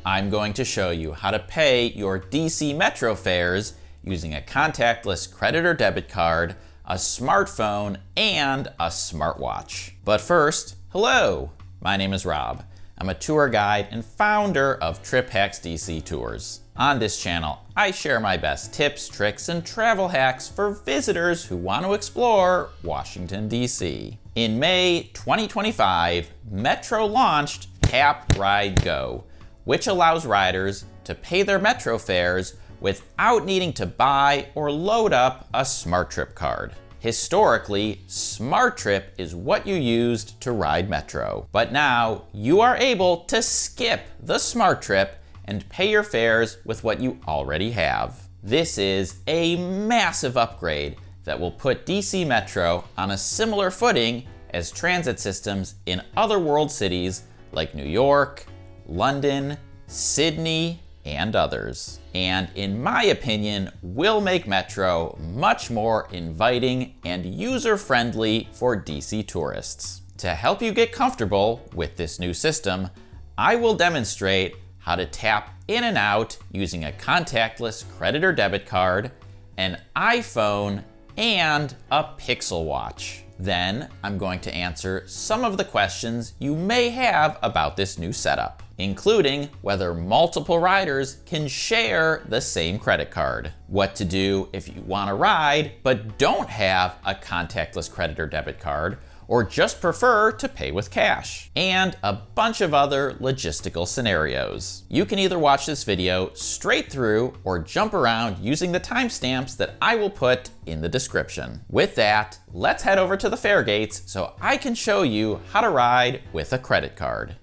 I'm going to show you how to pay your DC Metro fares using a contactless credit or debit card, a smartphone, and a smartwatch. But first, hello, my name is Rob. I'm a tour guide and founder of Trip Hacks DC Tours. On this channel, I share my best tips, tricks, and travel hacks for visitors who want to explore Washington, DC. In May 2025, Metro launched Tap, Ride, Go, which allows riders to pay their Metro fares without needing to buy or load up a SmarTrip card. Historically, SmarTrip is what you used to ride Metro. But now, you are able to skip the SmarTrip and pay your fares with what you already have. This is a massive upgrade that will put DC Metro on a similar footing as transit systems in other world cities like New York, London, Sydney, and others. And in my opinion, will make Metro much more inviting and user-friendly for DC tourists. To help you get comfortable with this new system, I will demonstrate how to tap in and out using a contactless credit or debit card, an iPhone, and a Pixel Watch. Then I'm going to answer some of the questions you may have about this new setup, including whether multiple riders can share the same credit card, what to do if you want to ride but don't have a contactless credit or debit card, or just prefer to pay with cash, and a bunch of other logistical scenarios. You can either watch this video straight through or jump around using the timestamps that I will put in the description. With that, let's head over to the fare gates so I can show you how to ride with a credit card.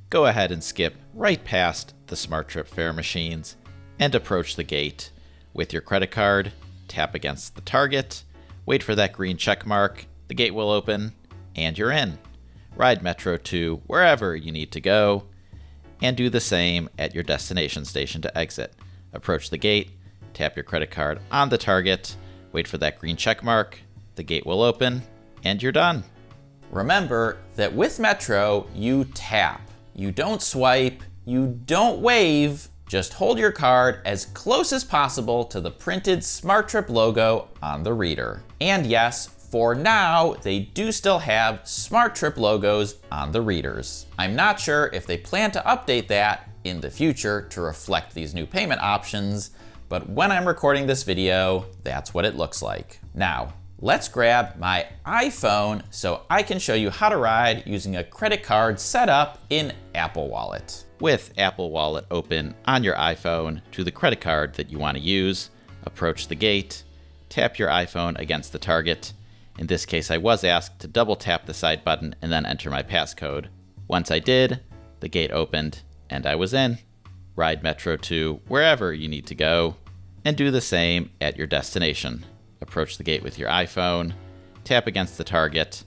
Go ahead and skip right past the SmarTrip fare machines and approach the gate. With your credit card, tap against the target, wait for that green check mark, the gate will open, and you're in. Ride Metro to wherever you need to go, and do the same at your destination station to exit. Approach the gate, tap your credit card on the target, wait for that green check mark, the gate will open, and you're done. Remember that with Metro, you tap. You don't swipe, you don't wave, just hold your card as close as possible to the printed SmarTrip logo on the reader. And yes, for now, they do still have SmarTrip logos on the readers. I'm not sure if they plan to update that in the future to reflect these new payment options, but when I'm recording this video, that's what it looks like. Now, let's grab my iPhone so I can show you how to ride using a credit card set up in Apple Wallet. With Apple Wallet open on your iPhone to the credit card that you want to use, approach the gate, tap your iPhone against the target. In this case, I was asked to double tap the side button and then enter my passcode. Once I did, the gate opened and I was in. Ride Metro to wherever you need to go and do the same at your destination. Approach the gate with your iPhone, tap against the target,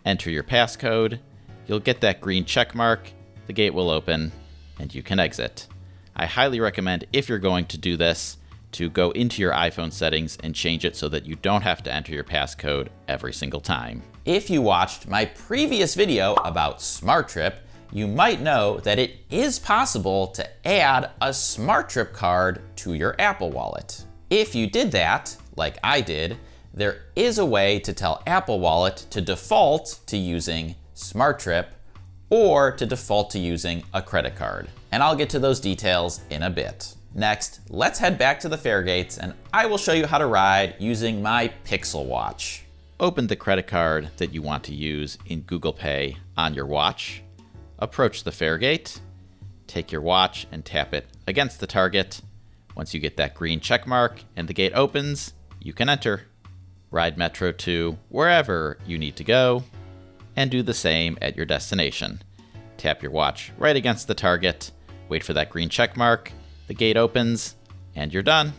enter your passcode. You'll get that green check mark, the gate will open, and you can exit. I highly recommend, if you're going to do this, to go into your iPhone settings and change it so that you don't have to enter your passcode every single time. If you watched my previous video about SmarTrip, you might know that it is possible to add a SmarTrip card to your Apple Wallet. If you did that, like I did, there is a way to tell Apple Wallet to default to using SmarTrip or to default to using a credit card. And I'll get to those details in a bit. Next, let's head back to the fare gates and I will show you how to ride using my Pixel Watch. Open the credit card that you want to use in Google Pay on your watch. Approach the fare gate, take your watch and tap it against the target. Once you get that green check mark and the gate opens, you can enter. Ride Metro to wherever you need to go and do the same at your destination. Tap your watch right against the target, wait for that green check mark, the gate opens, and you're done.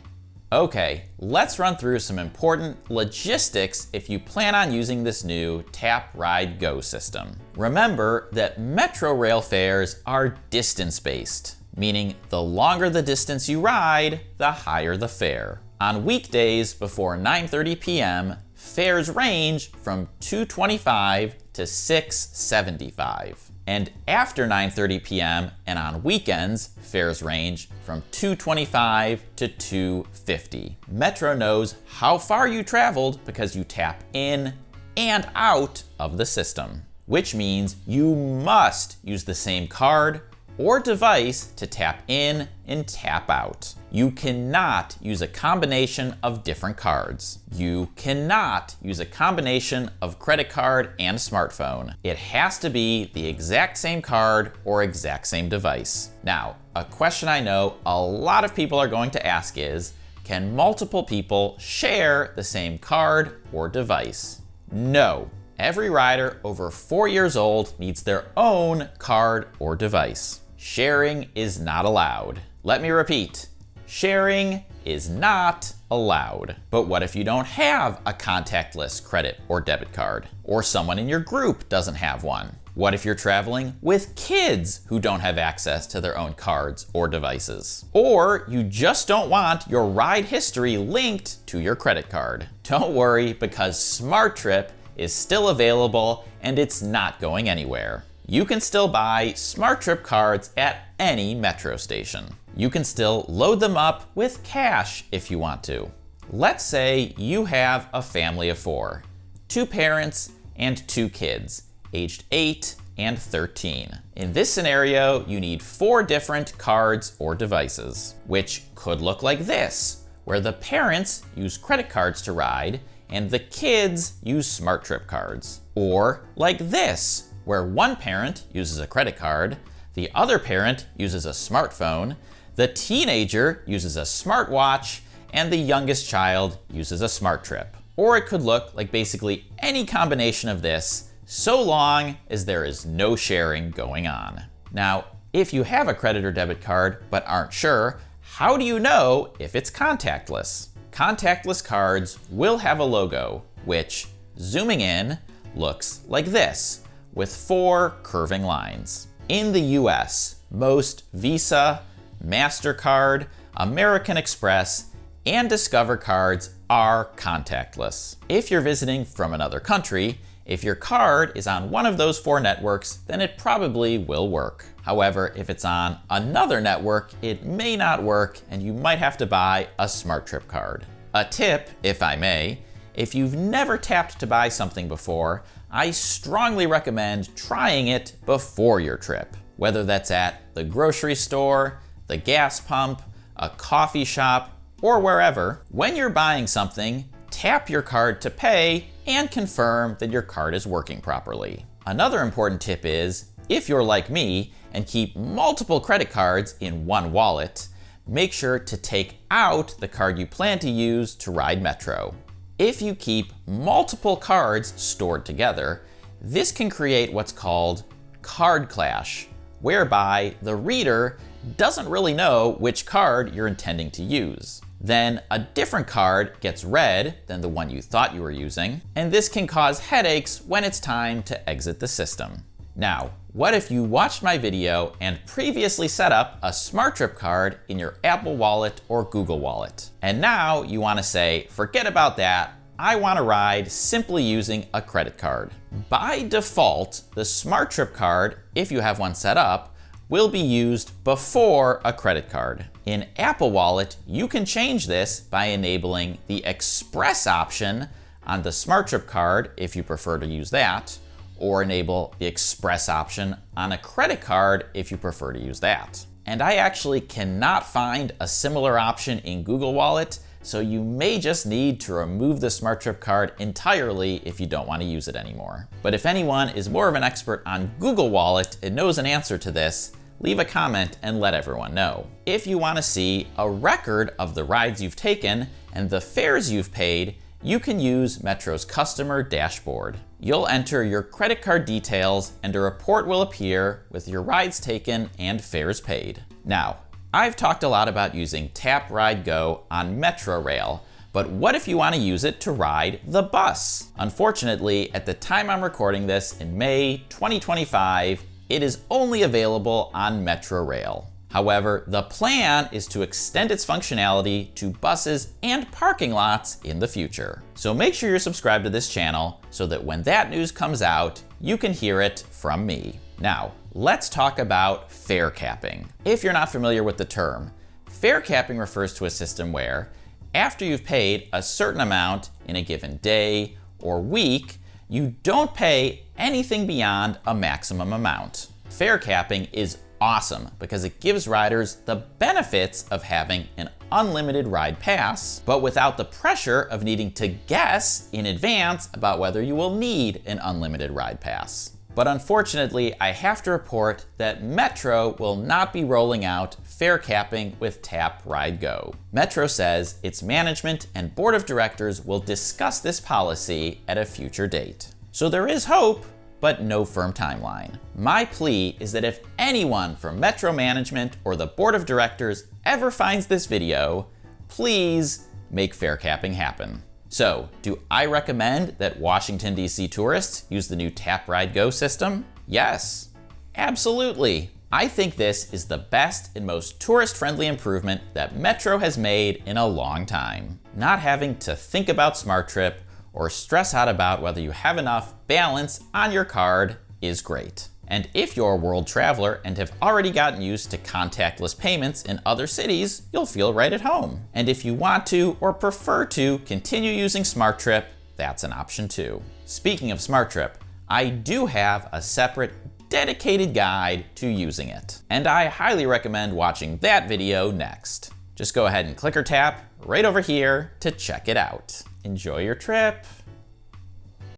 Okay, let's run through some important logistics if you plan on using this new Tap, Ride, Go system. Remember that Metro rail fares are distance-based, meaning the longer the distance you ride, the higher the fare. On weekdays before 9:30 p.m., fares range from $2.25 to $6.75. And after 9:30 p.m. and on weekends, fares range from $2.25 to $2.50. Metro knows how far you traveled because you tap in and out of the system, which means you must use the same card or device to tap in and tap out. You cannot use a combination of different cards. You cannot use a combination of credit card and smartphone. It has to be the exact same card or exact same device. Now, a question I know a lot of people are going to ask is, can multiple people share the same card or device? No. Every rider over 4 years old needs their own card or device. Sharing is not allowed. Let me repeat, sharing is not allowed. But what if you don't have a contactless credit or debit card? Or someone in your group doesn't have one? What if you're traveling with kids who don't have access to their own cards or devices? Or you just don't want your ride history linked to your credit card? Don't worry, because SmarTrip is still available and it's not going anywhere. You can still buy SmarTrip cards at any Metro station. You can still load them up with cash if you want to. Let's say you have a family of 4, 2 parents and 2 kids, aged 8 and 13. In this scenario, you need 4 different cards or devices, which could look like this, where the parents use credit cards to ride and the kids use SmarTrip cards. Or like this, where one parent uses a credit card, the other parent uses a smartphone, the teenager uses a smartwatch, and the youngest child uses a SmarTrip. Or it could look like basically any combination of this, so long as there is no sharing going on. Now, if you have a credit or debit card but aren't sure, how do you know if it's contactless? Contactless cards will have a logo, which, zooming in, looks like this, with 4 curving lines. In the US, most Visa, MasterCard, American Express, and Discover cards are contactless. If you're visiting from another country, if your card is on one of those 4 networks, then it probably will work. However, if it's on another network, it may not work and you might have to buy a SmarTrip card. A tip, if I may, if you've never tapped to buy something before, I strongly recommend trying it before your trip. Whether that's at the grocery store, the gas pump, a coffee shop, or wherever, when you're buying something, tap your card to pay and confirm that your card is working properly. Another important tip is, if you're like me and keep multiple credit cards in one wallet, make sure to take out the card you plan to use to ride Metro. If you keep multiple cards stored together, this can create what's called card clash, whereby the reader doesn't really know which card you're intending to use. Then a different card gets read than the one you thought you were using, and this can cause headaches when it's time to exit the system. Now, what if you watched my video and previously set up a SmarTrip card in your Apple Wallet or Google Wallet? And now you want to say, forget about that, I want to ride simply using a credit card. By default, the SmarTrip card, if you have one set up, will be used before a credit card. In Apple Wallet, you can change this by enabling the Express option on the SmarTrip card if you prefer to use that, or enable the Express option on a credit card if you prefer to use that. And I actually cannot find a similar option in Google Wallet, so you may just need to remove the SmarTrip card entirely if you don't want to use it anymore. But if anyone is more of an expert on Google Wallet and knows an answer to this, leave a comment and let everyone know. If you want to see a record of the rides you've taken and the fares you've paid, you can use Metro's customer dashboard. You'll enter your credit card details and a report will appear with your rides taken and fares paid. Now, I've talked a lot about using Tap Ride Go on Metro Rail, but what if you want to use it to ride the bus? Unfortunately, at the time I'm recording this in May 2025, it is only available on Metro Rail. However, the plan is to extend its functionality to buses and parking lots in the future. So make sure you're subscribed to this channel so that when that news comes out, you can hear it from me. Now, let's talk about fare capping. If you're not familiar with the term, fare capping refers to a system where, after you've paid a certain amount in a given day or week, you don't pay anything beyond a maximum amount. Fare capping is awesome because it gives riders the benefits of having an unlimited ride pass, but without the pressure of needing to guess in advance about whether you will need an unlimited ride pass. But unfortunately, I have to report that Metro will not be rolling out fare capping with Tap Ride Go. Metro says its management and board of directors will discuss this policy at a future date. So there is hope, but no firm timeline. My plea is that if anyone from Metro management or the board of directors ever finds this video, please make fare capping happen. So, do I recommend that Washington, D.C. tourists use the new Tap Ride Go system? Yes, absolutely. I think this is the best and most tourist-friendly improvement that Metro has made in a long time. Not having to think about SmarTrip or stress out about whether you have enough balance on your card is great. And if you're a world traveler and have already gotten used to contactless payments in other cities, you'll feel right at home. And if you want to or prefer to continue using SmarTrip, that's an option too. Speaking of SmarTrip, I do have a separate dedicated guide to using it. And I highly recommend watching that video next. Just go ahead and click or tap right over here to check it out. Enjoy your trip.